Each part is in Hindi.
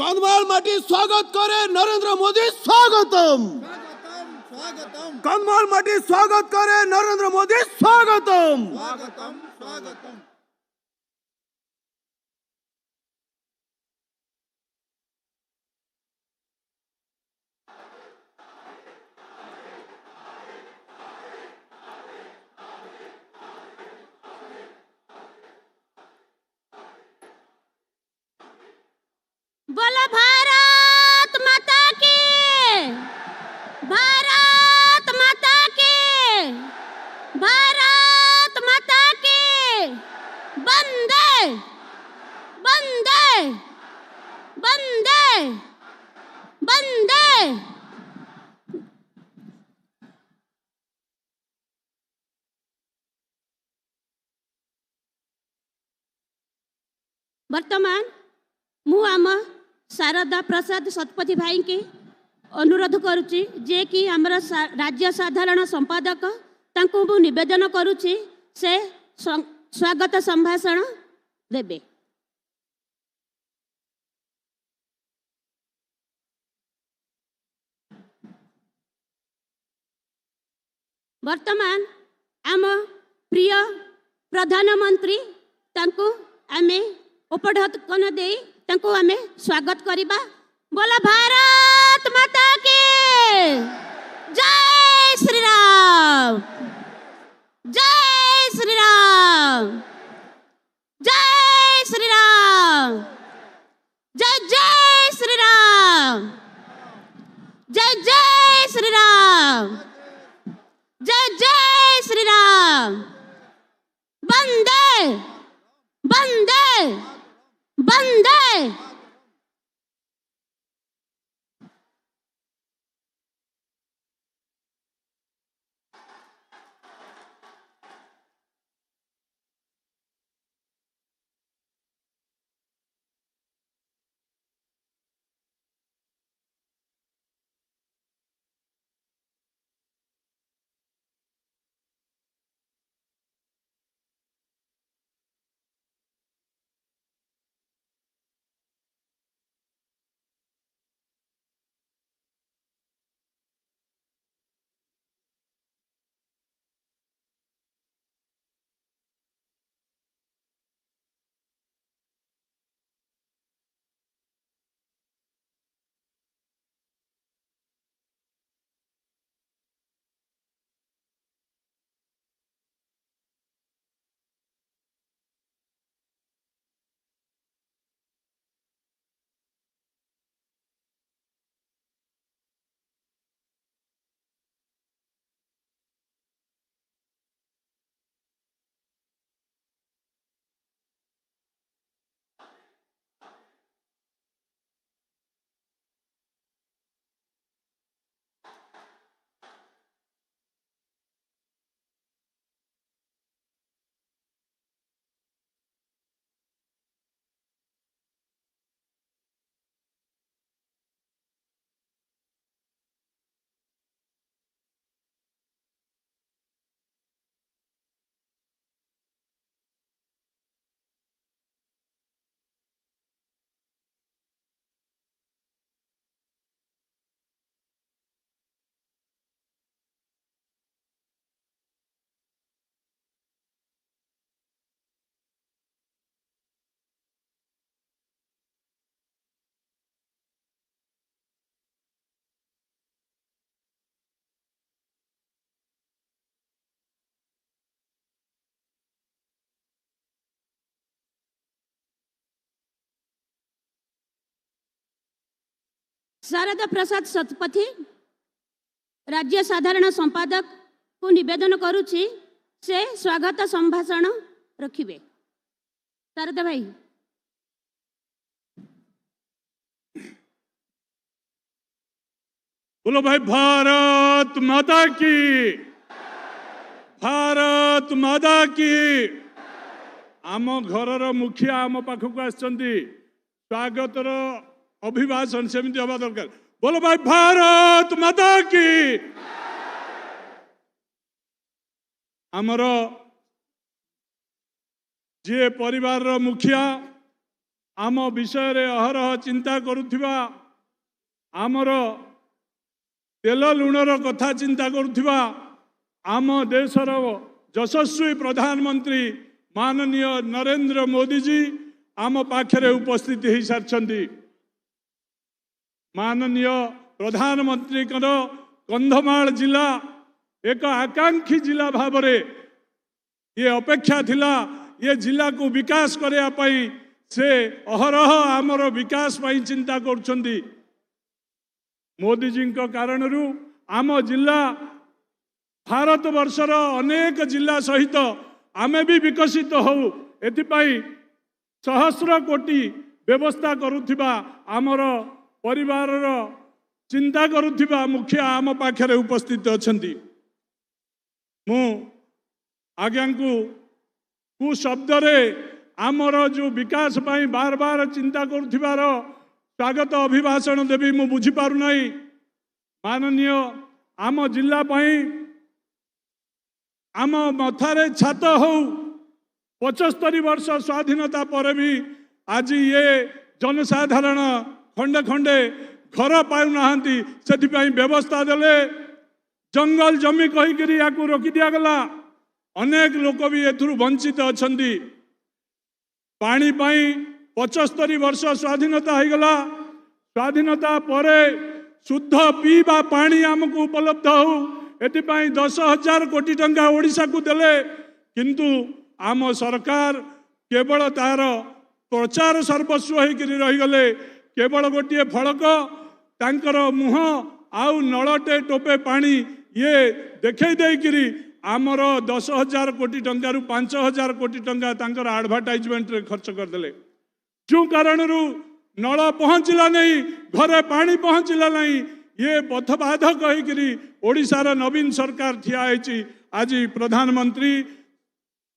कंधमाल माटी स्वागत करे नरेंद्र मोदी स्वागतम। कंधमाल माटी स्वागत करे नरेंद्र मोदी स्वागतम। बोलो भारत माता की, भारत माता की, भारत माता की। वंदे वंदे वंदे वंदे। वर्तमान मु आम शारदा प्रसाद शतपथी भाई की अनुरोध करुच्ची जे कि आमर राज्य साधारण संपादक तांको मु निवेदन करुच्ची से स्वागत संभाषण देबे। वर्तमान आम प्रिय प्रधानमंत्री तांको आमे उपढौकन दे तांको आमे स्वागत करिबा। बोला भारत माता की जय श्री राम, जय श्री राम, जय श्री राम, जय जय श्री राम, जय जय श्री राम, जय जय श्री राम। वंदे वंदे वंदे। शारदा प्रसाद शतपथी राज्य साधारण संपादक को निवेदन करुच्ची से स्वागत संभाषण रखिबे। शारदा भाई। बोलो भाई भारत माता की, भारत माता की। आम घर मुखिया आम पाखक आसचंदी स्वागतर अभिभाषण सेमती हवा दरकार। बोलो भाई भारत माता की। आमर जे परिवार मुखिया आम विषय रे अहरह चिंता करुथिबा आमर तेल लुणर कथा चिंता करुथिबा आम देशर यशस्वी प्रधानमंत्री माननीय नरेंद्र मोदी जी आम पाखरे उपस्थित हो सारी। माननीय प्रधानमंत्री कंधमाल जिला एक आकांक्षी जिला भाव में ये अपेक्षा थिला ये जिला को विकास करने पाई से अहरह आमर विकास पाई चिंता करुछंदी। मोदी जी कारण आम जिला भारत वर्षर अनेक जिला सहित आमे भी विकसित हो एथिपाई सहस्र कोटी व्यवस्था करुथिबा आमर परिवार चिंता करुथिबा मुखिया आम पाखरे उपस्थित अछंती। मु आज्ञा को शब्द रे आमर जो विकास पाई बार बार चिंता करुथिबार स्वागत अभिभाषण देवी मु बुझी पारु नाही। माननीय आम जिला पाई आम मथारे छात हो 75 वर्ष स्वाधीनता पर भी आज ये जनसाधारण खंडे खंडे घर पाउ नाहंती से व्यवस्था देले जंगल जमी कहीकि या रोकी दिगला। अनेक लोक भी एथुरु वंचित अछंती। पानी पाई 75 वर्ष स्वाधीनता हो गला। स्वाधीनता परे शुद्ध पीवा पानी आमको उपलब्ध हो एथिपाई 10,000 कोटी टंका ओडिशा को देले किंतु आम सरकार केवल तार प्रचार सर्वस्व होकर रहीगले। केवल गोटे फड़क तांकर मुह आउ नलटे टोपे पानी ये देखई देकरी आमर 10,000 कोटी टंका 5,000 कोटी टंका तांकर एडवर्टाइजमेंट रे खर्च करदेले। जो कारण नल पहुँचला नहीं घरे पानी पहुँचला नहीं ये पथबाधक कहीकि ओडिशार नवीन सरकार ठिया होइछि। आज प्रधानमंत्री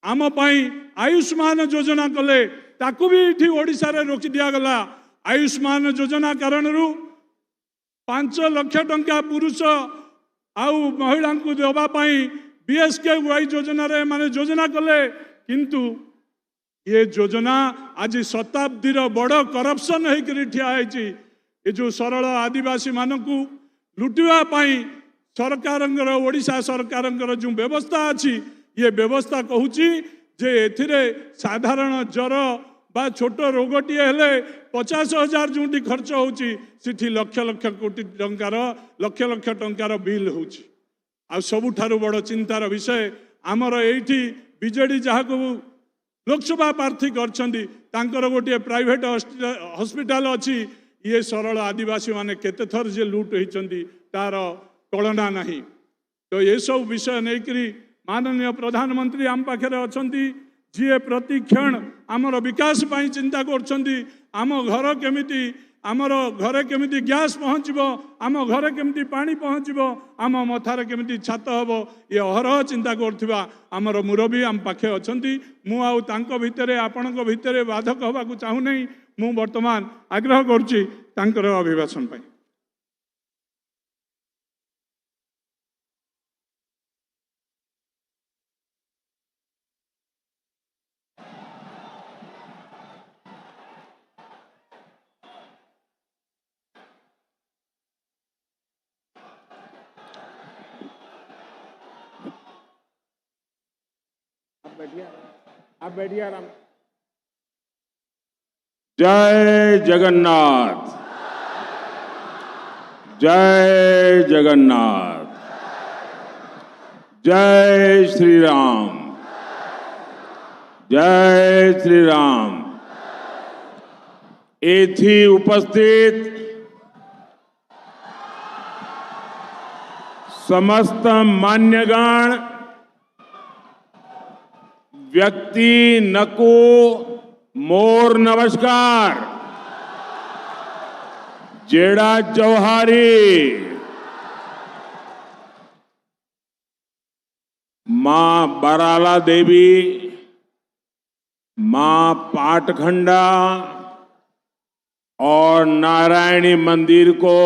आम पाई आयुष्मान योजना कले ताकू भी इठी ओडिशा रे रोकी दिगला। आयुष्मान योजना कारण 5 लाख टंका पुरुष आउ महिला को देवाई BSKY योजना रे माने योजना कले किंतु ये योजना आज शताब्दीर बड़ करप्शन होकर ठिया होइछि। ये जो सरल आदिवासी मानकू लुटिवा पाई सरकारंगर ओडिशा सरकारंगर जो व्यवस्था अच्छी ये व्यवस्था कहूची जे एथिरे साधारण ज्वर बा छोट रोगटी हेले 50,000 जोटी खर्च होची सिठी लक्ष लक्ष कोटी टंकार लक्ष लक्ष टंकार बिल होची। आ सबुठारु बड़ चिंतार विषय आमर एठी बीजेडी जहाँ को लोकसभा प्रार्थी करछंदी तांकर गोटे प्राइवेट हॉस्पिटल अच्छी। ये सरल आदिवासी माने केते थर जे लूट होइचंदी तार कलना नहीं। तो ये सब विषय नहीं माननीय प्रधानमंत्री आम पाखे अछंती जी प्रति क्षण आमर विकास पाई चिंता करछंदी। आम घर केमिति आमर घरे केमिति गैस पहुँचबो आम घरे केमिति पानी पहुँचबो आम मथारे केमिति छात हबो ये अहरह चिंता करथिबा आमर मुरबी आम पाखे अछंती। मु आउ तांको भितरे आपणक भितरे बाधक हबाकू चाहू नहीं। मु वर्तमान आग्रह करुछि तांकर अभिभाषण पाई। आप बैठिए आराम। जय जगन्नाथ, जय जगन्नाथ, जय श्री राम, जय श्री राम। एथी उपस्थित समस्त मान्यगण व्यक्ति नको मोर नमस्कार। जेड़ा जौहारी मां बराला देवी मां पाटखंडा और नारायणी मंदिर को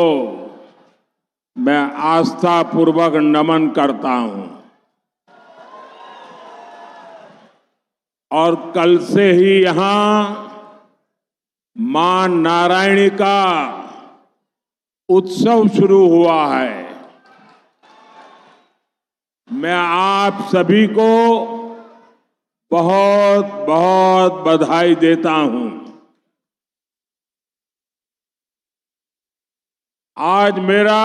मैं आस्था पूर्वक नमन करता हूं। और कल से ही यहां मां नारायणी का उत्सव शुरू हुआ है। मैं आप सभी को बहुत बहुत बधाई देता हूं। आज मेरा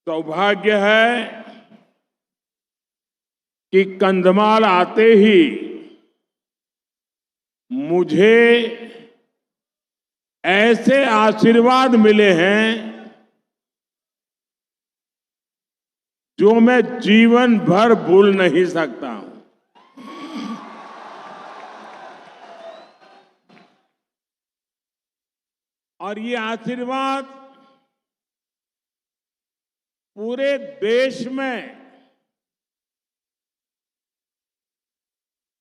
सौभाग्य है कि कंधमाल आते ही मुझे ऐसे आशीर्वाद मिले हैं जो मैं जीवन भर भूल नहीं सकता हूं। और ये आशीर्वाद पूरे देश में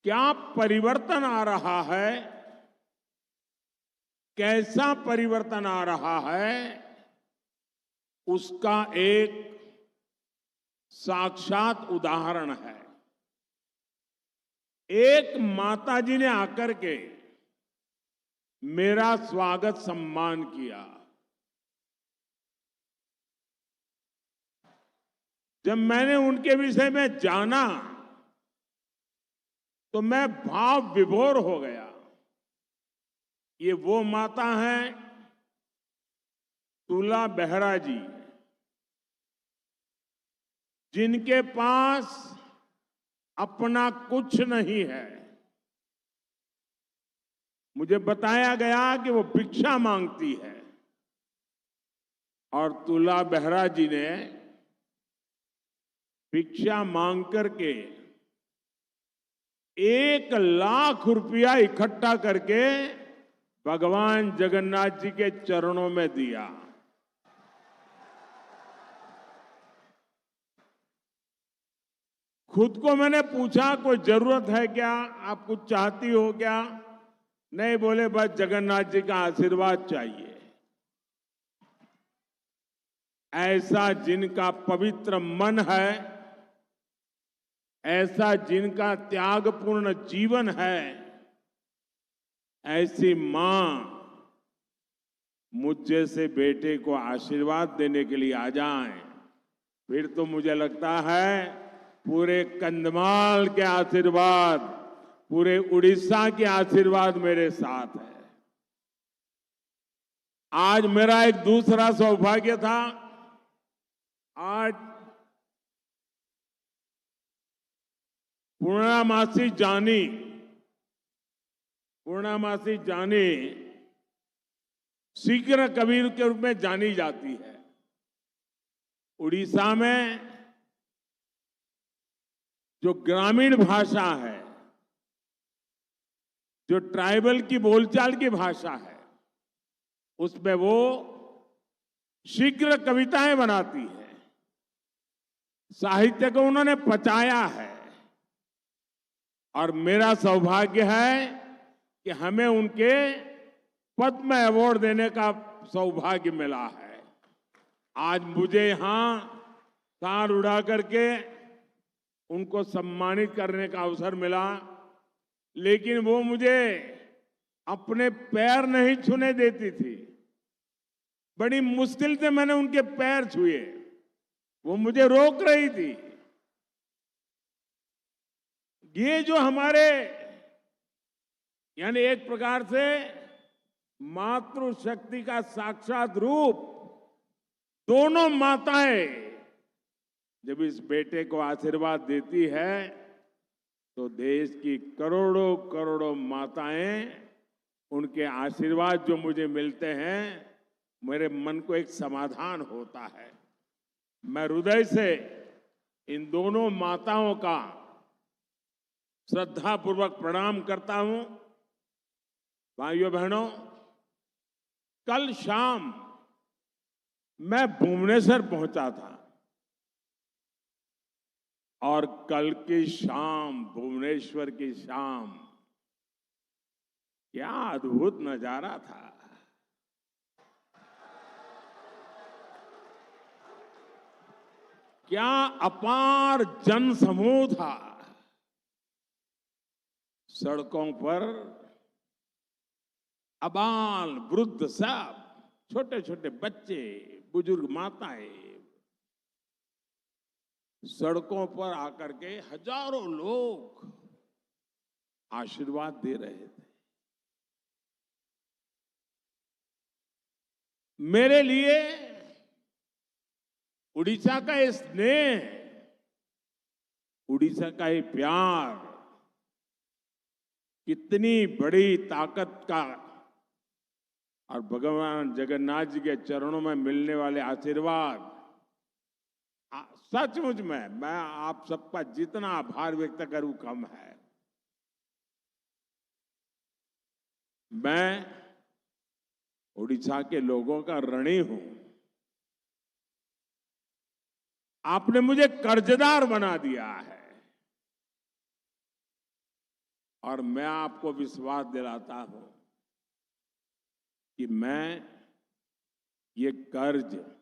क्या परिवर्तन आ रहा है, कैसा परिवर्तन आ रहा है, उसका एक साक्षात उदाहरण है। एक माताजी ने आकर के मेरा स्वागत सम्मान किया। जब मैंने उनके विषय में जाना तो मैं भाव विभोर हो गया। ये वो माता हैं तुला बेहरा जी, जिनके पास अपना कुछ नहीं है। मुझे बताया गया कि वो भिक्षा मांगती है और तुला बेहरा जी ने भिक्षा मांग करके 1,00,000 रुपया इकट्ठा करके भगवान जगन्नाथ जी के चरणों में दिया। खुद को मैंने पूछा कोई जरूरत है क्या, आप कुछ चाहती हो क्या? नहीं, बोले बस जगन्नाथ जी का आशीर्वाद चाहिए। ऐसा जिनका पवित्र मन है, ऐसा जिनका त्यागपूर्ण जीवन है, ऐसी मां मुझ जैसे बेटे को आशीर्वाद देने के लिए आ जाएं, फिर तो मुझे लगता है पूरे कंधमाल के आशीर्वाद, पूरे उड़ीसा के आशीर्वाद मेरे साथ है। आज मेरा एक दूसरा सौभाग्य था। आज पूर्णामासी जानी शीघ्र कबीर के रूप में जानी जाती है। उड़ीसा में जो ग्रामीण भाषा है, जो ट्राइबल की बोलचाल की भाषा है, उसमें वो शीघ्र कविताएं बनाती है। साहित्य को उन्होंने पचाया है और मेरा सौभाग्य है कि हमें उनके पद्म अवार्ड देने का सौभाग्य मिला है। आज मुझे यहां तार उड़ा करके उनको सम्मानित करने का अवसर मिला, लेकिन वो मुझे अपने पैर नहीं छूने देती थी। बड़ी मुश्किल से मैंने उनके पैर छुए, वो मुझे रोक रही थी। ये जो हमारे यानी एक प्रकार से मातृशक्ति का साक्षात रूप, दोनों माताएं जब इस बेटे को आशीर्वाद देती है तो देश की करोड़ों करोड़ों माताएं, उनके आशीर्वाद जो मुझे मिलते हैं, मेरे मन को एक समाधान होता है। मैं हृदय से इन दोनों माताओं का श्रद्धापूर्वक प्रणाम करता हूं। भाइयों बहनों, कल शाम मैं भुवनेश्वर पहुंचा था और कल की शाम, भुवनेश्वर की शाम, क्या अद्भुत नजारा था। क्या अपार जनसमूह था। सड़कों पर अबाल वृद्ध सब, छोटे छोटे बच्चे, बुजुर्ग माताएं सड़कों पर आकर के हजारों लोग आशीर्वाद दे रहे थे। मेरे लिए उड़ीसा का ये स्नेह, उड़ीसा का ये प्यार कितनी बड़ी ताकत का, और भगवान जगन्नाथ जी के चरणों में मिलने वाले आशीर्वाद, सचमुच में मैं आप सबका जितना आभार व्यक्त करूं कम है। मैं उड़ीसा के लोगों का ऋणी हूं। आपने मुझे कर्जदार बना दिया है, और मैं आपको विश्वास दिलाता हूं कि मैं ये कर्ज,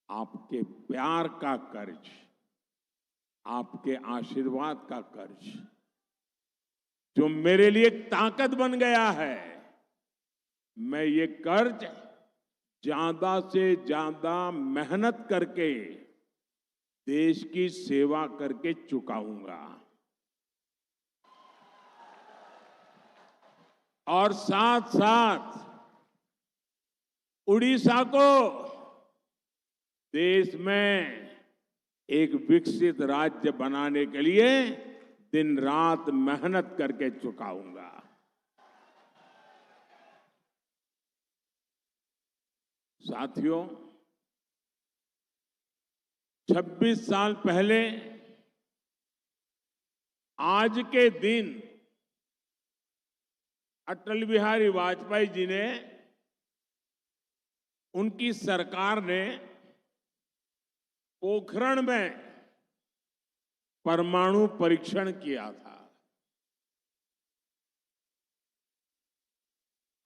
आपके प्यार का कर्ज, आपके आशीर्वाद का कर्ज, जो मेरे लिए एक ताकत बन गया है, मैं ये कर्ज ज्यादा से ज्यादा मेहनत करके देश की सेवा करके चुकाऊंगा। और साथ साथ उड़ीसा को देश में एक विकसित राज्य बनाने के लिए दिन रात मेहनत करके चुकाऊंगा। साथियों, 26 साल पहले आज के दिन अटल बिहारी वाजपेयी जी ने, उनकी सरकार ने पोखरण में परमाणु परीक्षण किया था,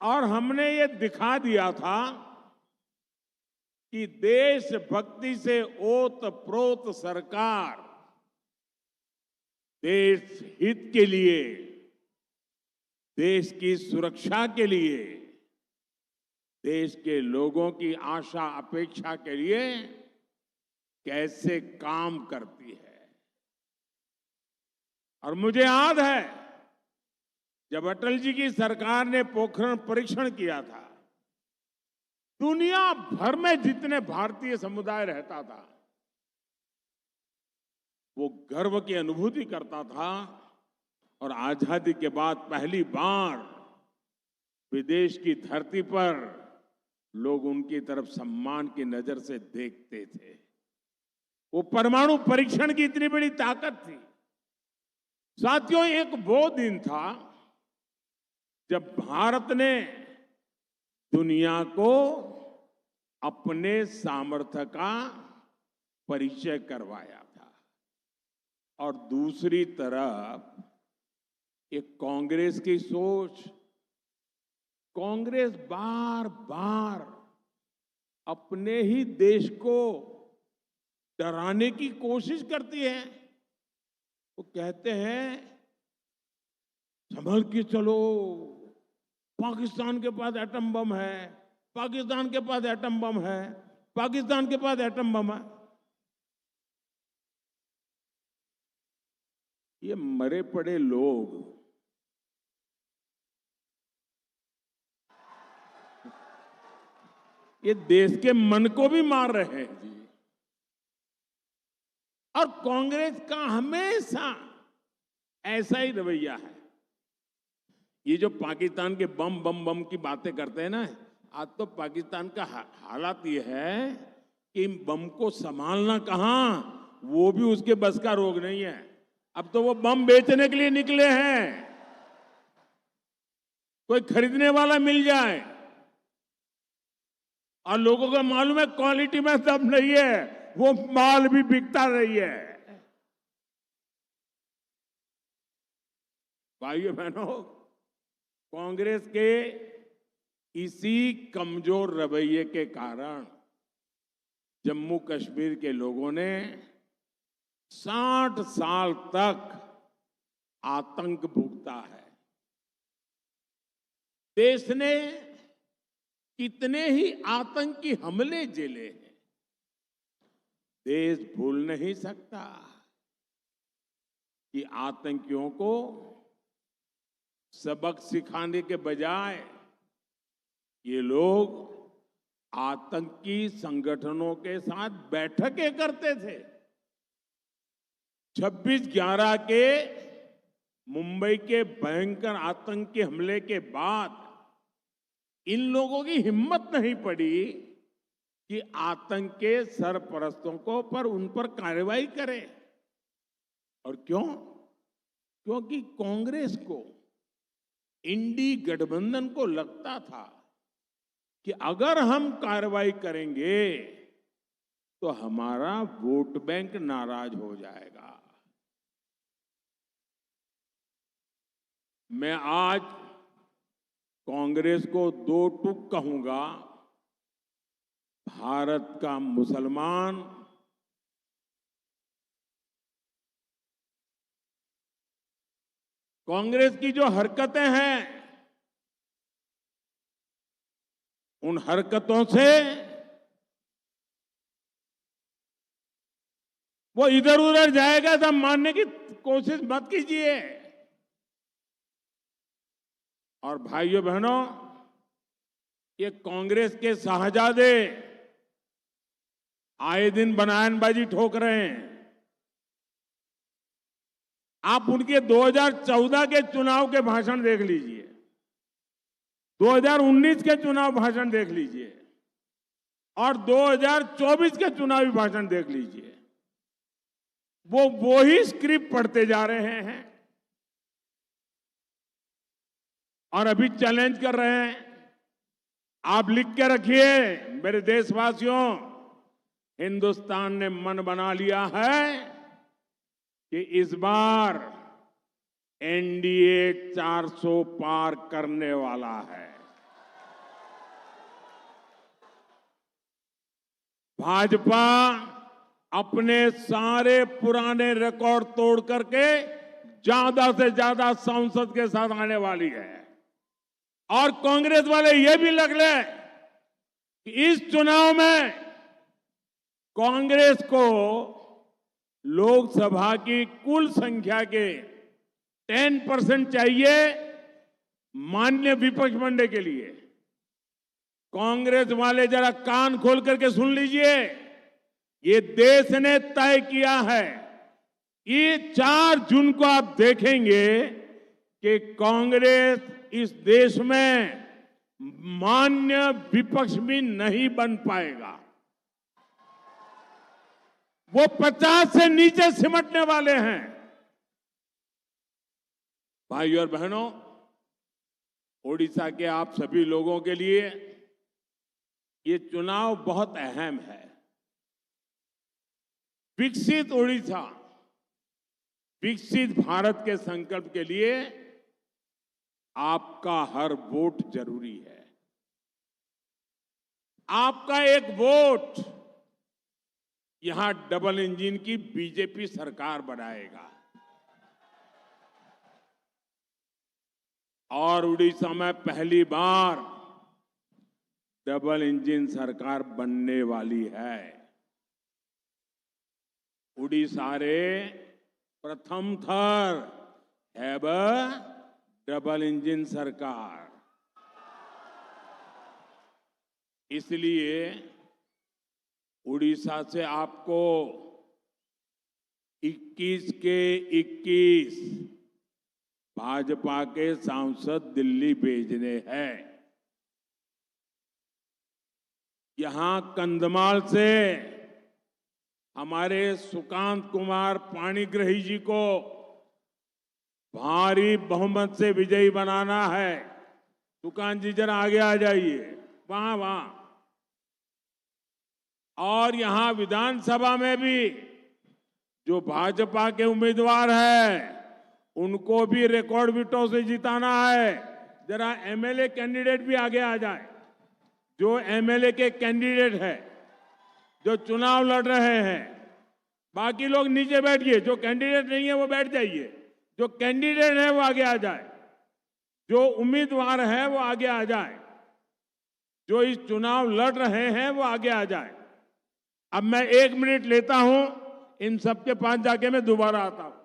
और हमने ये दिखा दिया था कि देशभक्ति से ओत-प्रोत सरकार देश हित के लिए, देश की सुरक्षा के लिए, देश के लोगों की आशा अपेक्षा के लिए कैसे काम करती है। और मुझे याद है, जब अटल जी की सरकार ने पोखरण परीक्षण किया था, दुनिया भर में जितने भारतीय समुदाय रहता था, वो गर्व की अनुभूति करता था, और आजादी के बाद पहली बार विदेश की धरती पर लोग उनकी तरफ सम्मान की नजर से देखते थे। वो परमाणु परीक्षण की इतनी बड़ी ताकत थी। साथियों, एक वो दिन था जब भारत ने दुनिया को अपने सामर्थ्य का परिचय करवाया था, और दूसरी तरफ एक कांग्रेस की सोच, कांग्रेस बार बार अपने ही देश को डराने की कोशिश करती है। वो कहते हैं संभल के चलो, पाकिस्तान के पास एटम बम है, पाकिस्तान के पास एटम बम है, पाकिस्तान के पास एटम बम है। ये मरे पड़े लोग ये देश के मन को भी मार रहे हैं जी। और कांग्रेस का हमेशा ऐसा ही रवैया है। ये जो पाकिस्तान के बम बम बम की बातें करते हैं ना, आज तो पाकिस्तान का हालात ये है कि बम को संभालना कहां, वो भी उसके बस का रोग नहीं है। अब तो वो बम बेचने के लिए निकले हैं, कोई खरीदने वाला मिल जाए। और लोगों को मालूम है क्वालिटी में दम नहीं है, वो माल भी बिकता नहीं है। भाइयों बहनों, कांग्रेस के इसी कमजोर रवैये के कारण जम्मू कश्मीर के लोगों ने 60 साल तक आतंक भुगता है। देश ने कितने ही आतंकी हमले झेले हैं, देश भूल नहीं सकता कि आतंकियों को सबक सिखाने के बजाय ये लोग आतंकी संगठनों के साथ बैठकें करते थे। 26/11 के मुंबई के भयंकर आतंकी हमले के बाद इन लोगों की हिम्मत नहीं पड़ी कि आतंक के सरपरस्तों को पर उन पर कार्रवाई करें। और क्यों? क्योंकि कांग्रेस को, इंडी गठबंधन को लगता था कि अगर हम कार्रवाई करेंगे तो हमारा वोट बैंक नाराज हो जाएगा। मैं आज कांग्रेस को 2 टूक कहूंगा। भारत का मुसलमान कांग्रेस की जो हरकतें हैं, उन हरकतों से वो इधर उधर जाएगा सब मानने की कोशिश मत कीजिए। और भाइयों बहनों, ये कांग्रेस के शाहजादे आए दिन बयानबाजी ठोक रहे हैं। आप उनके 2014 के चुनाव के भाषण देख लीजिए, 2019 के चुनाव भाषण देख लीजिए और 2024 के चुनावी भाषण देख लीजिए। वो ही स्क्रिप्ट पढ़ते जा रहे हैं और अभी चैलेंज कर रहे हैं। आप लिख के रखिए मेरे देशवासियों, हिंदुस्तान ने मन बना लिया है कि इस बार एनडीए 400 पार करने वाला है। भाजपा अपने सारे पुराने रिकॉर्ड तोड़ करके ज्यादा से ज्यादा सांसद के साथ आने वाली है। और कांग्रेस वाले ये भी लग ले कि इस चुनाव में कांग्रेस को लोकसभा की कुल संख्या के 10% चाहिए मान्य विपक्ष बनने के लिए। कांग्रेस वाले जरा कान खोल करके सुन लीजिए, ये देश ने तय किया है। ये 4 जून को आप देखेंगे कि कांग्रेस इस देश में मान्य विपक्ष भी नहीं बन पाएगा। वो 50 से नीचे सिमटने वाले हैं। भाइयों और बहनों, ओडिशा के आप सभी लोगों के लिए ये चुनाव बहुत अहम है। विकसित ओडिशा, विकसित भारत के संकल्प के लिए आपका हर वोट जरूरी है। आपका एक वोट यहां डबल इंजन की बीजेपी सरकार बनाएगा और उड़ीसा में पहली बार डबल इंजन सरकार बनने वाली है। उड़ीसा रे प्रथम थर हैब डबल इंजन सरकार। इसलिए उड़ीसा से आपको 21 के 21 भाजपा के सांसद दिल्ली भेजने हैं। यहां कंधमाल से हमारे सुकांत कुमार पाणिग्रही जी को भारी बहुमत से विजयी बनाना है। सुकांत जी जरा आगे आ जाइए, वहां। और यहां विधानसभा में भी जो भाजपा के उम्मीदवार हैं उनको भी रिकॉर्ड वोटों से जिताना है। जरा एमएलए कैंडिडेट भी आगे आ जाए। जो एमएलए के कैंडिडेट है, जो चुनाव लड़ रहे हैं, बाकी लोग नीचे बैठिए। जो कैंडिडेट नहीं है वो बैठ जाइए। जो कैंडिडेट है वो आगे आ जाए। जो उम्मीदवार है वो आगे आ जाए, जो इस चुनाव लड़ रहे हैं वो आगे आ जाए। अब मैं 1 मिनट लेता हूं, इन सबके पास जाके मैं दोबारा आता हूं।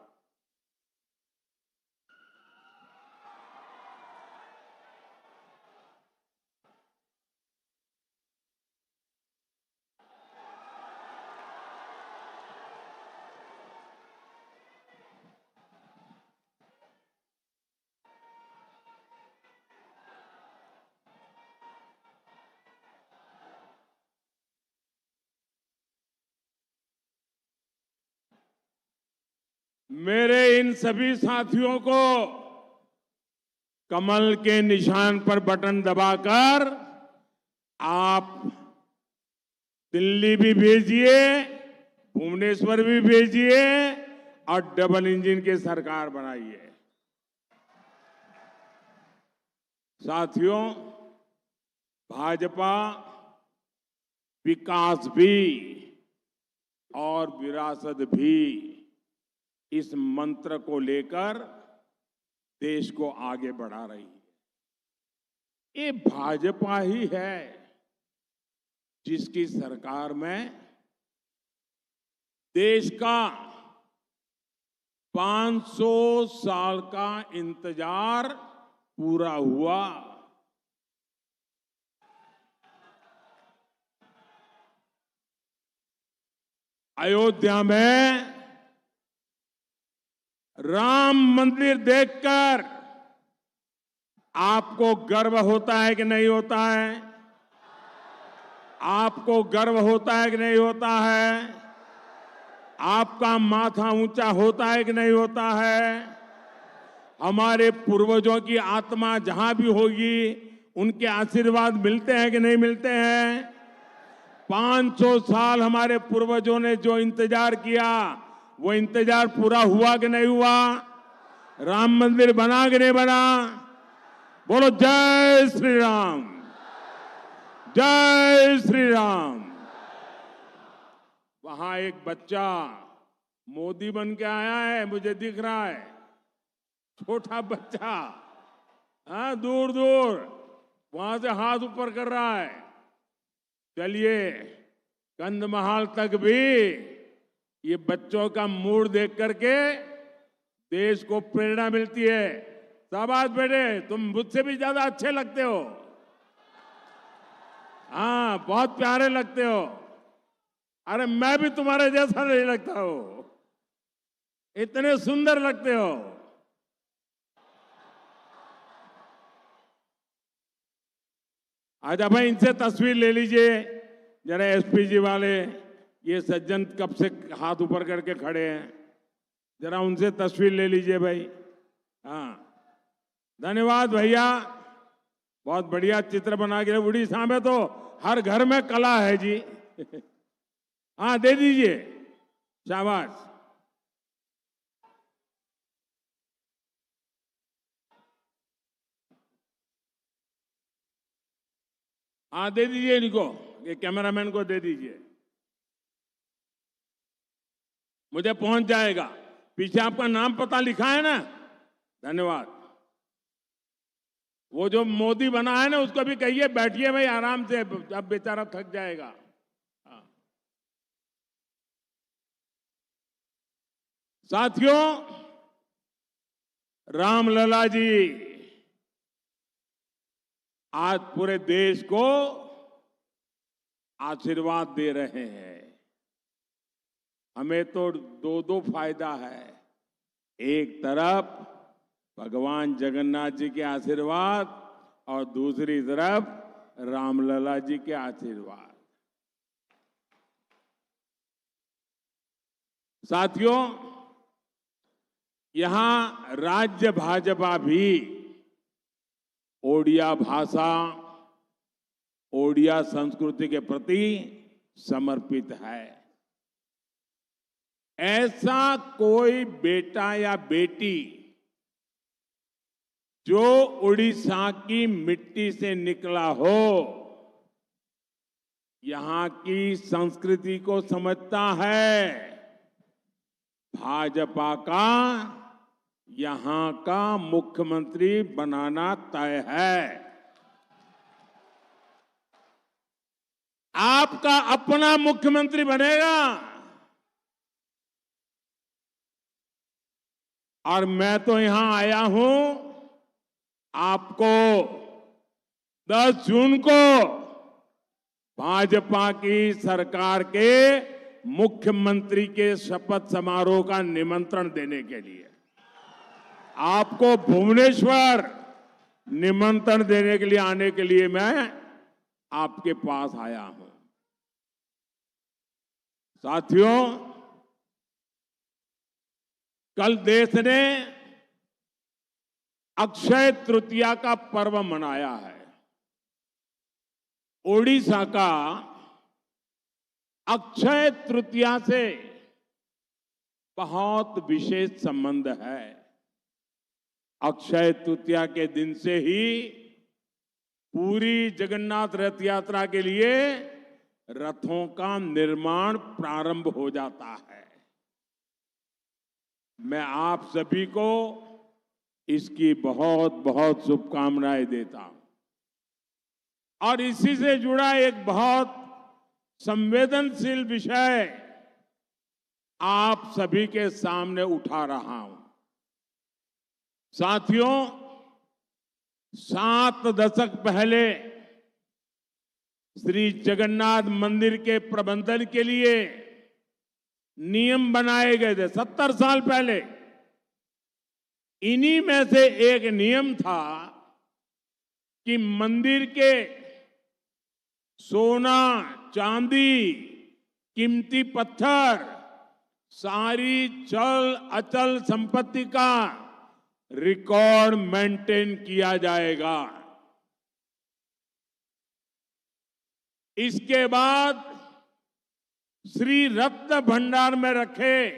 मेरे इन सभी साथियों को कमल के निशान पर बटन दबाकर आप दिल्ली भी भेजिए, भुवनेश्वर भी भेजिए और डबल इंजन की सरकार बनाइए। साथियों, भाजपा विकास भी और विरासत भी इस मंत्र को लेकर देश को आगे बढ़ा रही है। ये भाजपा ही है जिसकी सरकार में देश का 500 साल का इंतजार पूरा हुआ। अयोध्या में राम मंदिर देखकर आपको गर्व होता है कि नहीं होता है? आपको गर्व होता है कि नहीं होता है? आपका माथा ऊंचा होता है कि नहीं होता है? हमारे पूर्वजों की आत्मा जहां भी होगी उनके आशीर्वाद मिलते हैं कि नहीं मिलते हैं? 500 साल हमारे पूर्वजों ने जो इंतजार किया वो इंतजार पूरा हुआ कि नहीं हुआ? राम मंदिर बना कि नहीं बना? बोलो जय श्री राम, जय श्री राम। वहां एक बच्चा मोदी बन के आया है, मुझे दिख रहा है, छोटा बच्चा, हाँ, दूर दूर वहां से हाथ ऊपर कर रहा है। चलिए, कंदमहाल तक भी ये बच्चों का मूड देख करके देश को प्रेरणा मिलती है। शाबाश बेटे, तुम मुझसे भी ज्यादा अच्छे लगते हो। हाँ, बहुत प्यारे लगते हो। अरे मैं भी तुम्हारे जैसा नहीं लगता हो, इतने सुंदर लगते हो। आजा भाई, इनसे तस्वीर ले लीजिए जरा। एसपी जी वाले ये सज्जन कब से हाथ ऊपर करके खड़े हैं, जरा उनसे तस्वीर ले लीजिए भाई। हाँ, धन्यवाद भैया, बहुत बढ़िया चित्र बना के। उड़ीसा में तो हर घर में कला है जी। हाँ, दे दीजिए, शाबाश। हाँ, दे दीजिए इनको, ये कैमरामैन को दे दीजिए, मुझे पहुंच जाएगा। पीछे आपका नाम पता लिखा है ना? धन्यवाद। वो जो मोदी बना है ना, उसको भी कहिए बैठिए भाई आराम से, अब बेचारा थक जाएगा। हाँ। साथियों, रामलला जी आज पूरे देश को आशीर्वाद दे रहे हैं। हमें तो दो फायदा है। एक तरफ भगवान जगन्नाथ जी के आशीर्वाद और दूसरी तरफ रामलला जी के आशीर्वाद। साथियों, यहां राज्य भाजपा भी ओडिया भाषा, ओडिया संस्कृति के प्रति समर्पित है। ऐसा कोई बेटा या बेटी जो उड़ीसा की मिट्टी से निकला हो, यहां की संस्कृति को समझता है, भाजपा का यहां का मुख्यमंत्री बनाना तय है। आपका अपना मुख्यमंत्री बनेगा। और मैं तो यहां आया हूं आपको 10 जून को भाजपा की सरकार के मुख्यमंत्री के शपथ समारोह का निमंत्रण देने के लिए, आपको भुवनेश्वर निमंत्रण देने के लिए आने के लिए मैं आपके पास आया हूं। साथियों, कल देश ने अक्षय तृतीया का पर्व मनाया है। ओडिशा का अक्षय तृतीया से बहुत विशेष संबंध है। अक्षय तृतीया के दिन से ही पूरी जगन्नाथ रथ यात्रा के लिए रथों का निर्माण प्रारंभ हो जाता है। मैं आप सभी को इसकी बहुत बहुत शुभकामनाएं देता हूं। और इसी से जुड़ा एक बहुत संवेदनशील विषय आप सभी के सामने उठा रहा हूं। साथियों, 7 दशक पहले श्री जगन्नाथ मंदिर के प्रबंधन के लिए नियम बनाए गए थे। 70 साल पहले इन्हीं में से एक नियम था कि मंदिर के सोना, चांदी, कीमती पत्थर, सारी चल अचल संपत्ति का रिकॉर्ड मेंटेन किया जाएगा। इसके बाद श्री रत्न भंडार में रखे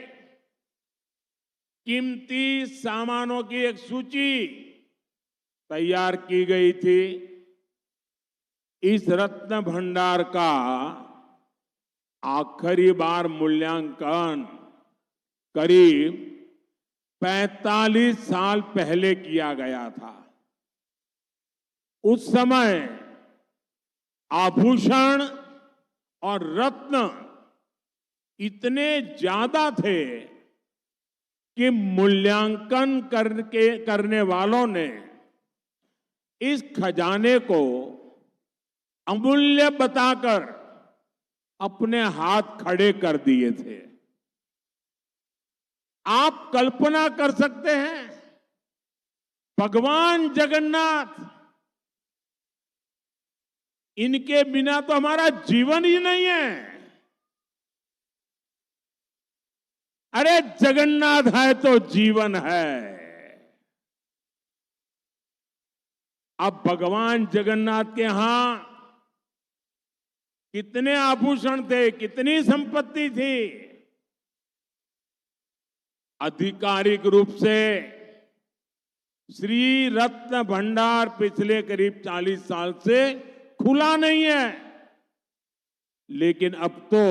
कीमती सामानों की एक सूची तैयार की गई थी। इस रत्न भंडार का आखिरी बार मूल्यांकन करीब 45 साल पहले किया गया था। उस समय आभूषण और रत्न इतने ज्यादा थे कि मूल्यांकन करने वालों ने इस खजाने को अमूल्य बताकर अपने हाथ खड़े कर दिए थे। आप कल्पना कर सकते हैं, भगवान जगन्नाथ, इनके बिना तो हमारा जीवन ही नहीं है। अरे जगन्नाथ है तो जीवन है। अब भगवान जगन्नाथ के यहां कितने आभूषण थे, कितनी संपत्ति थी। आधिकारिक रूप से श्री रत्न भंडार पिछले करीब 40 साल से खुला नहीं है। लेकिन अब तो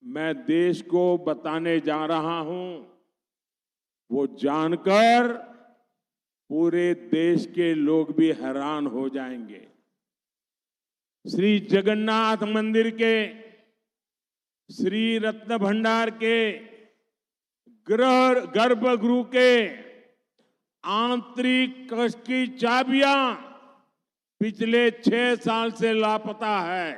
मैं देश को बताने जा रहा हूं, वो जानकर पूरे देश के लोग भी हैरान हो जाएंगे। श्री जगन्नाथ मंदिर के श्री रत्न भंडार के गर्भगृह के आंतरिक कक्ष की चाबियां पिछले 6 साल से लापता है।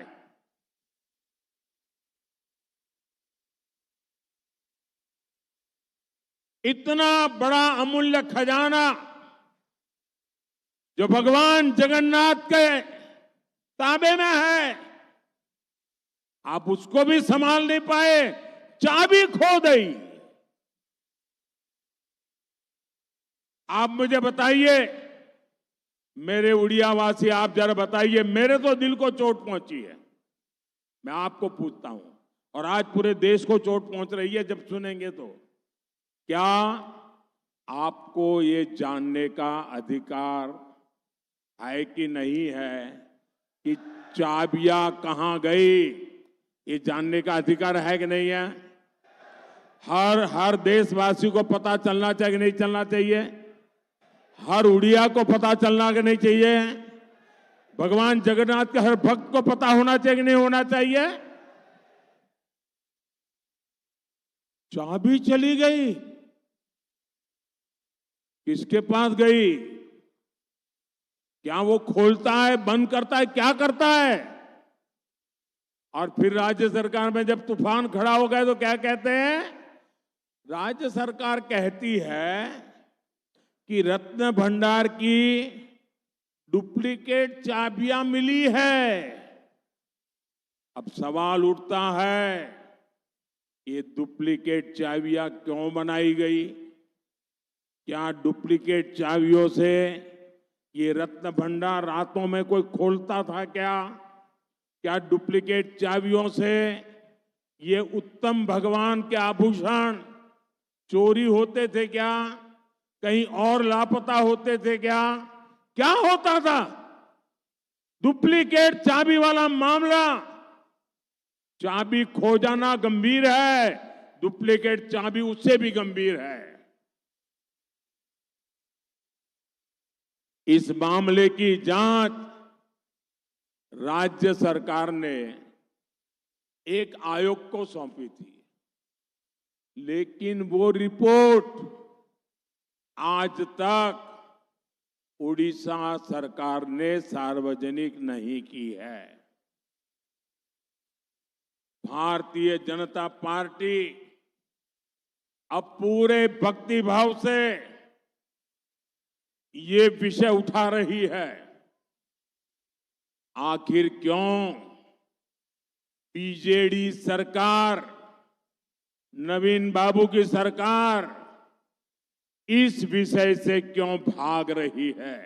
इतना बड़ा अमूल्य खजाना जो भगवान जगन्नाथ के ताबे में है, आप उसको भी संभाल नहीं पाए, चाबी खो गई। आप मुझे बताइए, मेरे उड़ियावासी, आप जरा बताइए, मेरे तो दिल को चोट पहुंची है। मैं आपको पूछता हूं, और आज पूरे देश को चोट पहुंच रही है जब सुनेंगे तो। क्या आपको ये जानने का अधिकार है कि नहीं है कि चाबियां कहां गई? ये जानने का अधिकार है कि नहीं है? हर देशवासी को पता चलना चाहिए कि नहीं चलना चाहिए? हर उड़िया को पता चलना कि नहीं चाहिए? भगवान जगन्नाथ के हर भक्त को पता होना चाहिए कि नहीं होना चाहिए? चाबी चली गई, किसके पास गई? क्या वो खोलता है, बंद करता है, क्या करता है? और फिर राज्य सरकार में जब तूफान खड़ा हो गया तो क्या कहते हैं? राज्य सरकार कहती है कि रत्न भंडार की डुप्लीकेट चाबियां मिली है। अब सवाल उठता है, ये डुप्लीकेट चाबियां क्यों बनाई गई? क्या डुप्लीकेट चाबियों से ये रत्न भंडार रातों में कोई खोलता था क्या? क्या डुप्लीकेट चाबियों से ये उत्तम भगवान के आभूषण चोरी होते थे क्या? कहीं और लापता होते थे क्या? क्या होता था? डुप्लीकेट चाबी वाला मामला, चाबी खो जाना गंभीर है, डुप्लीकेट चाबी उससे भी गंभीर है। इस मामले की जांच राज्य सरकार ने एक आयोग को सौंपी थी, लेकिन वो रिपोर्ट आज तक उड़ीसा सरकार ने सार्वजनिक नहीं की है। भारतीय जनता पार्टी अब पूरे भक्तिभाव से ये विषय उठा रही है। आखिर क्यों बीजेडी सरकार, नवीन बाबू की सरकार इस विषय से क्यों भाग रही है?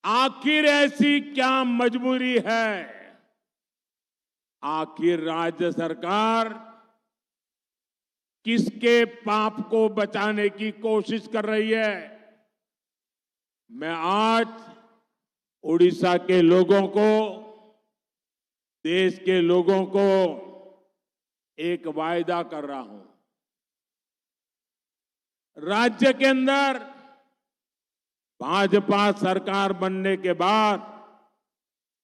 आखिर ऐसी क्या मजबूरी है? आखिर राज्य सरकार किसके पाप को बचाने की कोशिश कर रही है? मैं आज उड़ीसा के लोगों को, देश के लोगों को एक वायदा कर रहा हूं। राज्य के अंदर भाजपा सरकार बनने के बाद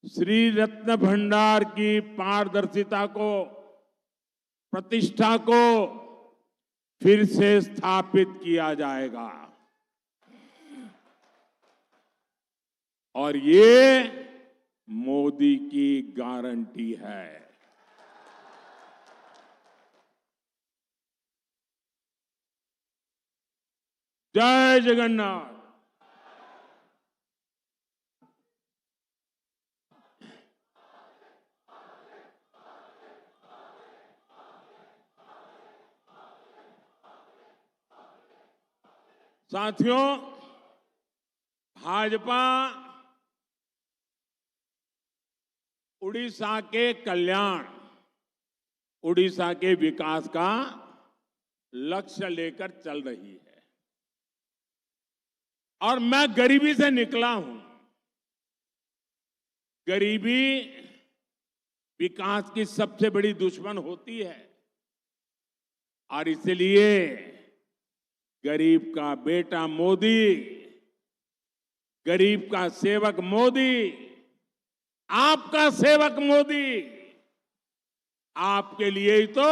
श्री रत्न भंडार की पारदर्शिता को, प्रतिष्ठा को फिर से स्थापित किया जाएगा। और ये मोदी की गारंटी है। जय जगन्नाथ। साथियों, भाजपा उड़ीसा के कल्याण, उड़ीसा के विकास का लक्ष्य लेकर चल रही है। और मैं गरीबी से निकला हूं। गरीबी विकास की सबसे बड़ी दुश्मन होती है और इसलिए गरीब का बेटा मोदी, गरीब का सेवक मोदी, आपका सेवक मोदी आपके लिए ही तो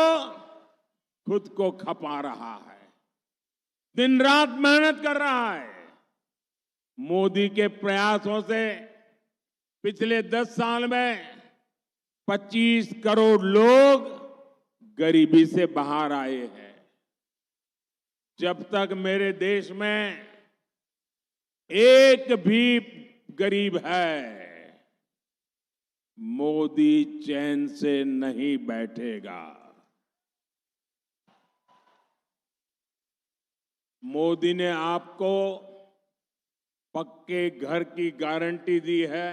खुद को खपा रहा है, दिन रात मेहनत कर रहा है। मोदी के प्रयासों से पिछले 10 साल में 25 करोड़ लोग गरीबी से बाहर आए हैं। जब तक मेरे देश में एक भी गरीब है, मोदी चैन से नहीं बैठेगा। मोदी ने आपको पक्के घर की गारंटी दी है।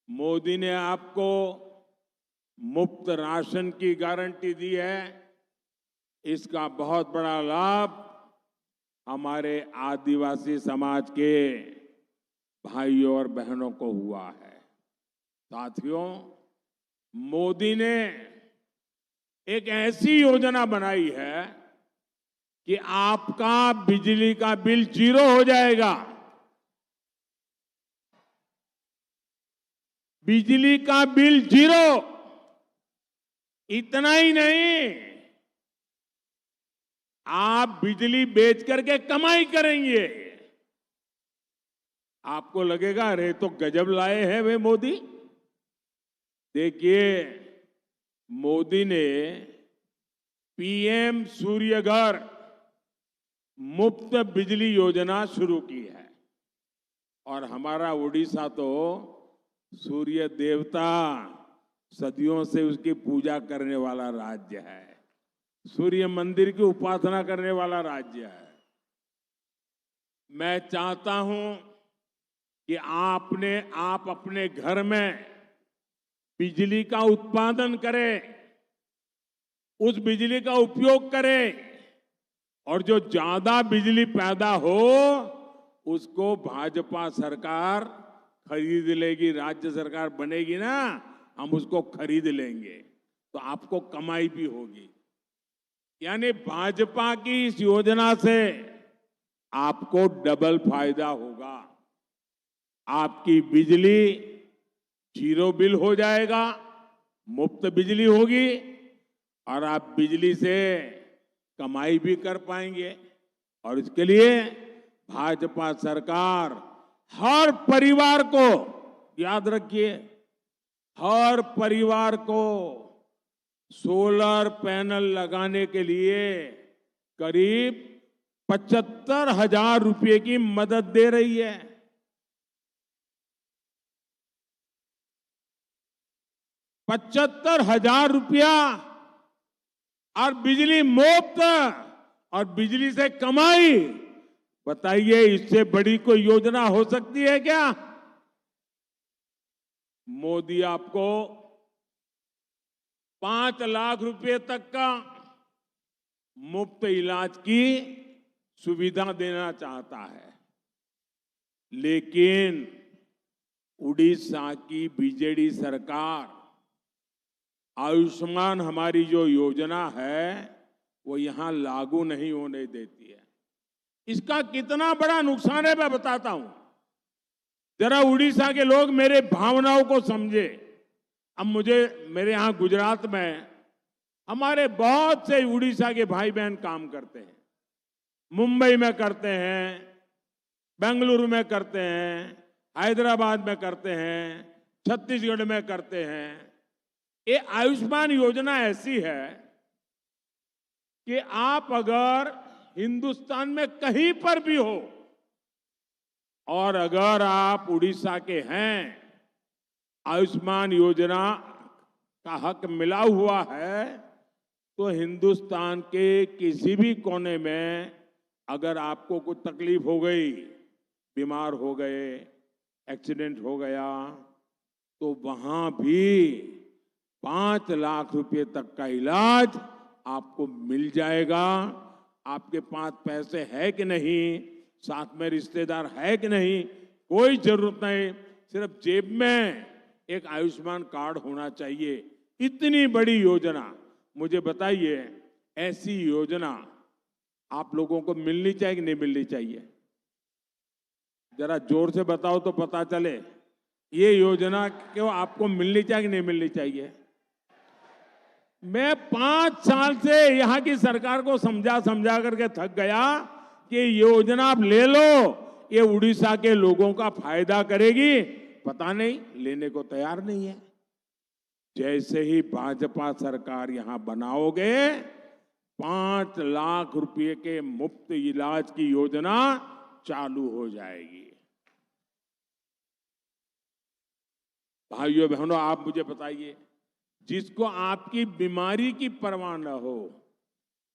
मोदी ने आपको मुफ्त राशन की गारंटी दी है। इसका बहुत बड़ा लाभ हमारे आदिवासी समाज के भाइयों और बहनों को हुआ है। साथियों, मोदी ने एक ऐसी योजना बनाई है कि आपका बिजली का बिल 0 हो जाएगा। बिजली का बिल 0। इतना ही नहीं, आप बिजली बेच करके कमाई करेंगे। आपको लगेगा अरे तो गजब लाए हैं वे मोदी। देखिए, मोदी ने पीएम सूर्यघर मुफ्त बिजली योजना शुरू की है। और हमारा उड़ीसा तो सूर्य देवता सदियों से उसकी पूजा करने वाला राज्य है, सूर्य मंदिर की उपासना करने वाला राज्य है। मैं चाहता हूं कि आप अपने घर में बिजली का उत्पादन करें, उस बिजली का उपयोग करें, और जो ज्यादा बिजली पैदा हो उसको भाजपा सरकार खरीद लेगी। राज्य सरकार बनेगी ना, हम उसको खरीद लेंगे तो आपको कमाई भी होगी। यानी भाजपा की इस योजना से आपको डबल फायदा होगा। आपकी बिजली 0 बिल हो जाएगा, मुफ्त बिजली होगी, और आप बिजली से कमाई भी कर पाएंगे। और इसके लिए भाजपा सरकार हर परिवार को, याद रखिए, हर परिवार को सोलर पैनल लगाने के लिए करीब 75,000 रुपए की मदद दे रही है। 75,000 रुपया, और बिजली मुफ्त, और बिजली से कमाई। बताइए, इससे बड़ी कोई योजना हो सकती है क्या? मोदी आपको 5 लाख रुपए तक का मुफ्त इलाज की सुविधा देना चाहता है। लेकिन उड़ीसा की बीजेडी सरकार आयुष्मान हमारी जो योजना है वो यहां लागू नहीं होने देती है। इसका कितना बड़ा नुकसान है मैं बताता हूं। जरा उड़ीसा के लोग मेरे भावनाओं को समझे। अब मेरे यहां गुजरात में हमारे बहुत से उड़ीसा के भाई बहन काम करते हैं, मुंबई में करते हैं, बेंगलुरु में करते हैं, हैदराबाद में करते हैं, छत्तीसगढ़ में करते हैं। ये आयुष्मान योजना ऐसी है कि आप अगर हिंदुस्तान में कहीं पर भी हो और अगर आप उड़ीसा के हैं, आयुष्मान योजना का हक मिला हुआ है, तो हिंदुस्तान के किसी भी कोने में अगर आपको कुछ तकलीफ हो गई, बीमार हो गए, एक्सीडेंट हो गया, तो वहां भी 5 लाख रुपए तक का इलाज आपको मिल जाएगा। आपके पास पैसे है कि नहीं, साथ में रिश्तेदार है कि नहीं, कोई जरूरत नहीं, सिर्फ जेब में एक आयुष्मान कार्ड होना चाहिए। इतनी बड़ी योजना, मुझे बताइए, ऐसी योजना आप लोगों को मिलनी चाहिए कि नहीं मिलनी चाहिए? जरा जोर से बताओ तो पता चले। ये योजना क्यों आपको मिलनी चाहिए कि नहीं मिलनी चाहिए? मैं 5 साल से यहां की सरकार को समझा करके थक गया कि ये योजना आप ले लो, ये उड़ीसा के लोगों का फायदा करेगी। पता नहीं, लेने को तैयार नहीं है। जैसे ही भाजपा सरकार यहां बनाओगे, 5 लाख रुपए के मुफ्त इलाज की योजना चालू हो जाएगी। भाइयों बहनों, आप मुझे बताइए, जिसको आपकी बीमारी की परवाह न हो,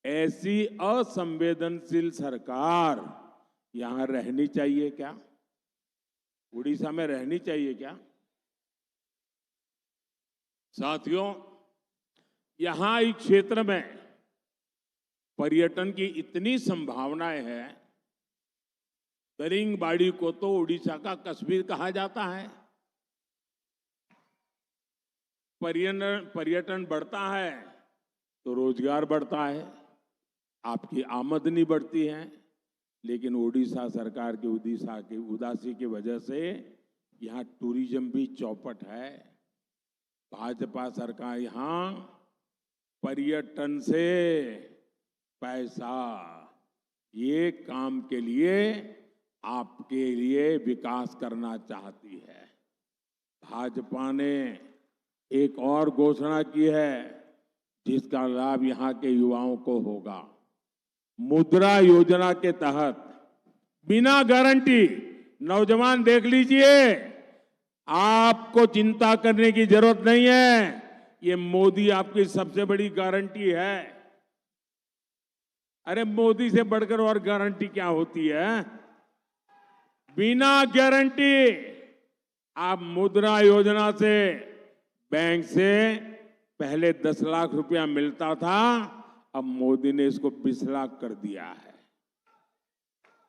ऐसी असंवेदनशील सरकार यहां रहनी चाहिए क्या? उड़ीसा में रहनी चाहिए क्या? साथियों, यहां इस क्षेत्र में पर्यटन की इतनी संभावनाएं हैं। दरिंगबाड़ी को तो उड़ीसा का कश्मीर कहा जाता है। पर्यटन बढ़ता है तो रोजगार बढ़ता है, आपकी आमदनी बढ़ती है। लेकिन ओडिशा सरकार की उदासी की वजह से यहाँ टूरिज्म भी चौपट है। भाजपा सरकार यहाँ पर्यटन से पैसा, ये काम के लिए आपके लिए विकास करना चाहती है। भाजपा ने एक और घोषणा की है जिसका लाभ यहाँ के युवाओं को होगा। मुद्रा योजना के तहत बिना गारंटी, नौजवान देख लीजिए, आपको चिंता करने की जरूरत नहीं है। ये मोदी आपकी सबसे बड़ी गारंटी है। अरे मोदी से बढ़कर और गारंटी क्या होती है? बिना गारंटी आप मुद्रा योजना से, बैंक से पहले 10 लाख रुपया मिलता था, अब मोदी ने इसको 20 लाख कर दिया है।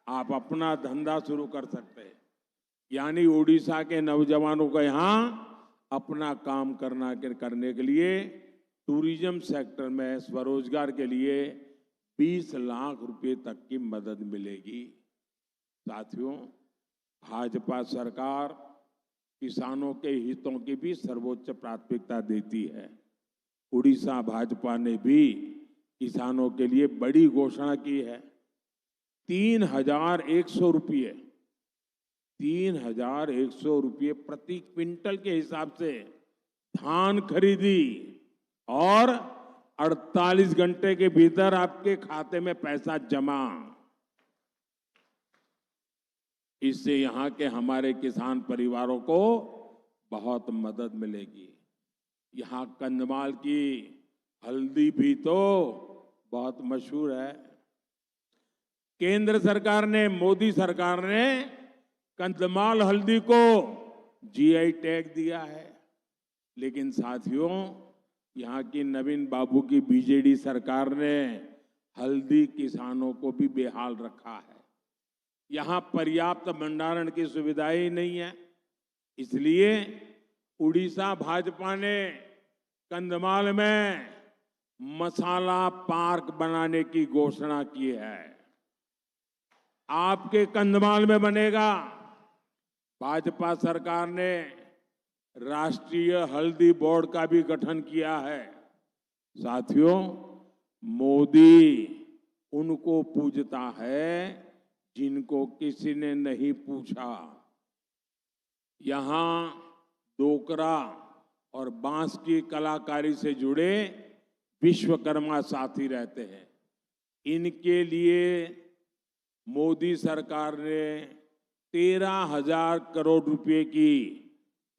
आप अपना धंधा शुरू कर सकते हैं। यानी उड़ीसा के नौजवानों को यहां अपना काम करने के लिए टूरिज्म सेक्टर में स्वरोजगार के लिए 20 लाख रुपए तक की मदद मिलेगी। साथियों, भाजपा सरकार किसानों के हितों की भी सर्वोच्च प्राथमिकता देती है। उड़ीसा भाजपा ने भी किसानों के लिए बड़ी घोषणा की है। 3,100 रुपये, 3,100 रुपये प्रति क्विंटल के हिसाब से धान खरीदी और 48 घंटे के भीतर आपके खाते में पैसा जमा। इससे यहां के हमारे किसान परिवारों को बहुत मदद मिलेगी। यहां कंधमाल की हल्दी भी तो बहुत मशहूर है। केंद्र सरकार ने, मोदी सरकार ने कंधमाल हल्दी को जीआई टैग दिया है। लेकिन साथियों, यहाँ की नवीन बाबू की बीजेडी सरकार ने हल्दी किसानों को भी बेहाल रखा है। यहाँ पर्याप्त भंडारण की सुविधाएं नहीं है। इसलिए उड़ीसा भाजपा ने कंधमाल में मसाला पार्क बनाने की घोषणा की है। आपके कंधमाल में बनेगा। भाजपा सरकार ने राष्ट्रीय हल्दी बोर्ड का भी गठन किया है। साथियों, मोदी उनको पूजता है जिनको किसी ने नहीं पूछा। यहां डोकरा और बांस की कलाकारी से जुड़े विश्वकर्मा साथी रहते हैं। इनके लिए मोदी सरकार ने 13,000 करोड़ रुपए की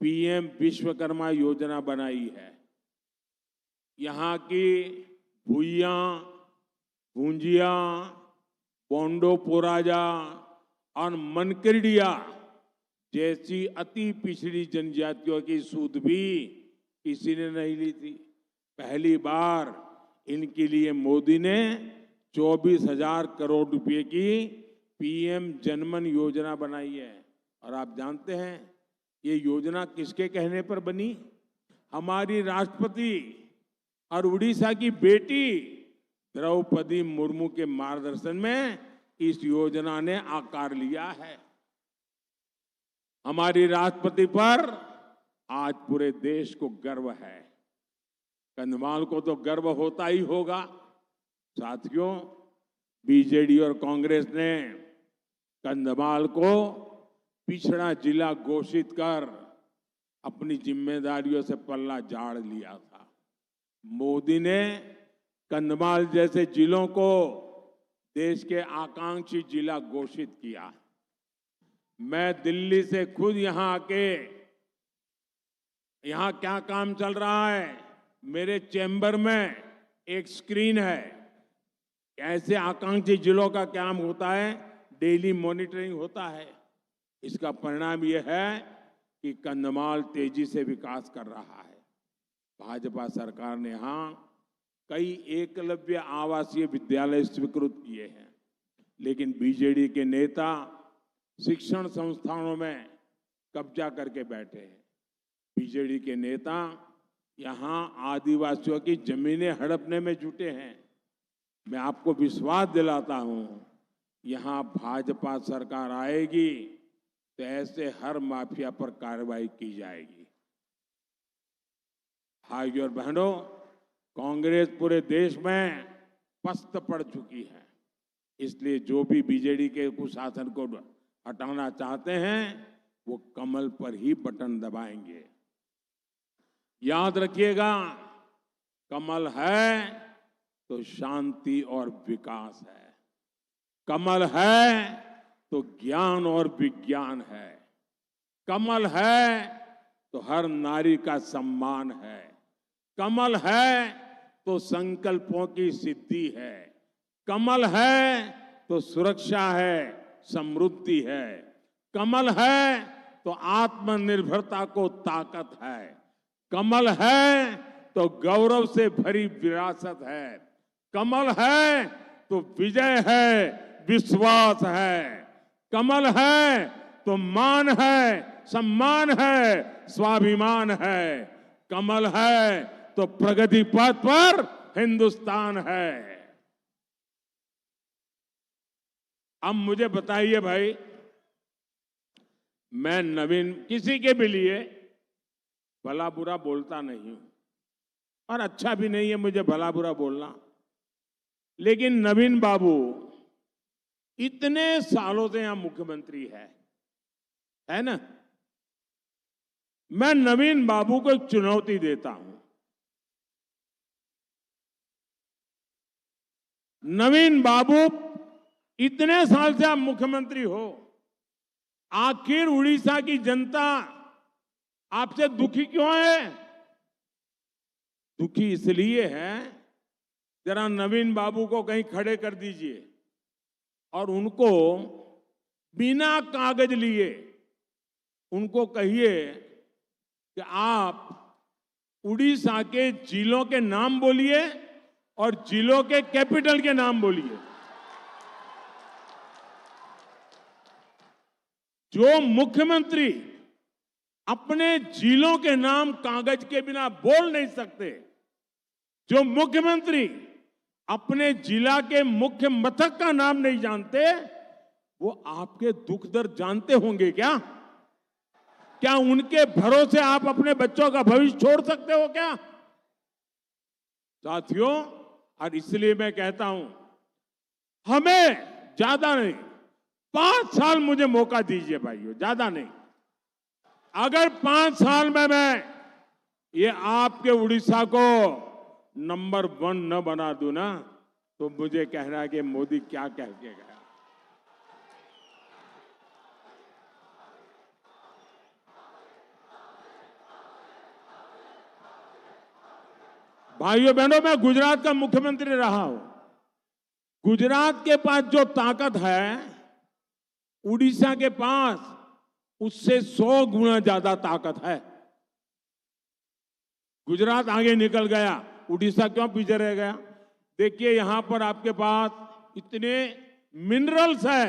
पीएम विश्वकर्मा योजना बनाई है। यहाँ की भुइया, भूंजिया, बोंडो पोराजा और मनकरडिया जैसी अति पिछड़ी जनजातियों की सूद भी किसी ने नहीं ली थी। पहली बार इनके लिए मोदी ने 24,000 करोड़ रुपए की पीएम जनमन योजना बनाई है। और आप जानते हैं ये योजना किसके कहने पर बनी? हमारी राष्ट्रपति और उड़ीसा की बेटी द्रौपदी मुर्मू के मार्गदर्शन में इस योजना ने आकार लिया है। हमारी राष्ट्रपति पर आज पूरे देश को गर्व है। कंधमाल को तो गर्व होता ही होगा। साथियों, बीजेडी और कांग्रेस ने कंधमाल को पिछड़ा जिला घोषित कर अपनी जिम्मेदारियों से पल्ला झाड़ लिया था। मोदी ने कंधमाल जैसे जिलों को देश के आकांक्षी जिला घोषित किया। मैं दिल्ली से खुद यहां आके, यहां क्या काम चल रहा है, मेरे चैम्बर में एक स्क्रीन है। ऐसे आकांक्षी जिलों का काम होता है, डेली मॉनिटरिंग होता है। इसका परिणाम यह है कि कंधमाल तेजी से विकास कर रहा है। भाजपा सरकार ने यहां कई एकलव्य आवासीय विद्यालय स्वीकृत किए हैं। लेकिन बीजेडी के नेता शिक्षण संस्थानों में कब्जा करके बैठे हैं। बीजेडी के नेता यहां आदिवासियों की जमीनें हड़पने में जुटे हैं। मैं आपको विश्वास दिलाता हूं, यहां भाजपा सरकार आएगी तो ऐसे हर माफिया पर कार्रवाई की जाएगी। भाइयों और बहनों, कांग्रेस पूरे देश में पस्त पड़ चुकी है। इसलिए जो भी बीजेडी के कुशासन को हटाना चाहते हैं वो कमल पर ही बटन दबाएंगे। याद रखिएगा, कमल है तो शांति और विकास है, कमल है तो ज्ञान और विज्ञान है, कमल है तो हर नारी का सम्मान है, कमल है तो संकल्पों की सिद्धि है, कमल है तो सुरक्षा है, समृद्धि है, कमल है तो आत्मनिर्भरता को ताकत है, कमल है तो गौरव से भरी विरासत है, कमल है तो विजय है, विश्वास है, कमल है तो मान है, सम्मान है, स्वाभिमान है, कमल है तो प्रगति पथ पर हिंदुस्तान है। अब मुझे बताइए भाई, मैं नवीन किसी के भी लिए भला बुरा बोलता नहीं हूं और अच्छा भी नहीं है मुझे भला बुरा बोलना, लेकिन नवीन बाबू इतने सालों से यहां मुख्यमंत्री है ना। मैं नवीन बाबू को एक चुनौती देता हूं। नवीन बाबू, इतने साल से आप मुख्यमंत्री हो, आखिर उड़ीसा की जनता आपसे दुखी क्यों है? दुखी इसलिए है, जरा नवीन बाबू को कहीं खड़े कर दीजिए और उनको बिना कागज लिए उनको कहिए कि आप उड़ीसा के जिलों के नाम बोलिए और जिलों के कैपिटल के नाम बोलिए। जो मुख्यमंत्री अपने जिलों के नाम कागज के बिना बोल नहीं सकते, जो मुख्यमंत्री अपने जिला के मुख्य मथक का नाम नहीं जानते, वो आपके दुख दर्द जानते होंगे क्या? क्या उनके भरोसे आप अपने बच्चों का भविष्य छोड़ सकते हो क्या? साथियों, और इसलिए मैं कहता हूं, हमें ज्यादा नहीं, 5 साल मुझे मौका दीजिए भाइयों, ज्यादा नहीं। अगर 5 साल में मैं ये आपके उड़ीसा को नंबर 1 न बना दूं ना, तो मुझे कहना है कि मोदी क्या कह के गया। भाइयों बहनों, मैं गुजरात का मुख्यमंत्री रहा हूं। गुजरात के पास जो ताकत है, उड़ीसा के पास उससे 100 गुना ज्यादा ताकत है। गुजरात आगे निकल गया, उड़ीसा क्यों पीछे रह गया? देखिए, यहां पर आपके पास इतने मिनरल्स है,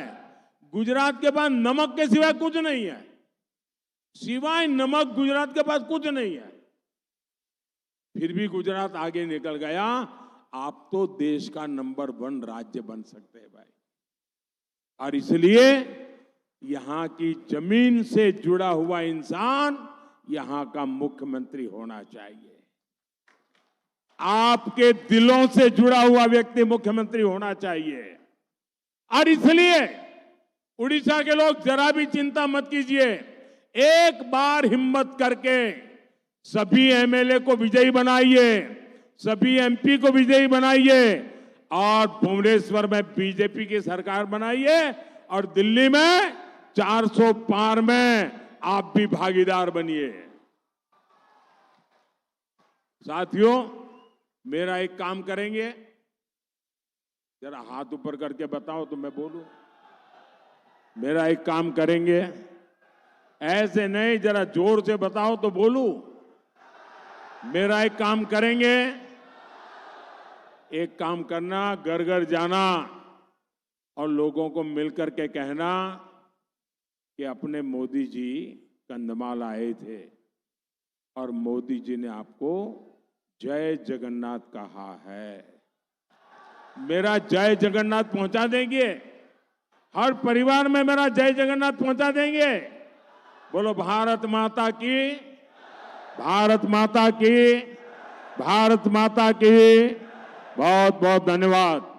गुजरात के पास नमक के सिवाय कुछ नहीं है। सिवाय नमक गुजरात के पास कुछ नहीं है, फिर भी गुजरात आगे निकल गया। आप तो देश का नंबर 1 राज्य बन सकते हैं भाई। और इसलिए यहां की जमीन से जुड़ा हुआ इंसान यहां का मुख्यमंत्री होना चाहिए। आपके दिलों से जुड़ा हुआ व्यक्ति मुख्यमंत्री होना चाहिए। और इसलिए उड़ीसा के लोग जरा भी चिंता मत कीजिए, एक बार हिम्मत करके सभी एमएलए को विजयी बनाइए, सभी एमपी को विजयी बनाइए और भुवनेश्वर में बीजेपी की सरकार बनाइए और दिल्ली में 400 पार में आप भी भागीदार बनिए। साथियों, मेरा एक काम करेंगे, जरा हाथ ऊपर करके बताओ तो मैं बोलूं। मेरा एक काम करेंगे, ऐसे नहीं, जरा जोर से बताओ तो बोलूं। मेरा एक काम करेंगे, एक काम करना, घर घर जाना और लोगों को मिलकर के कहना कि अपने मोदी जी कंधमाल आए थे और मोदी जी ने आपको जय जगन्नाथ कहा है। मेरा जय जगन्नाथ पहुंचा देंगे? हर परिवार में मेरा जय जगन्नाथ पहुंचा देंगे? बोलो भारत माता की, भारत माता की, भारत माता की। बहुत बहुत धन्यवाद।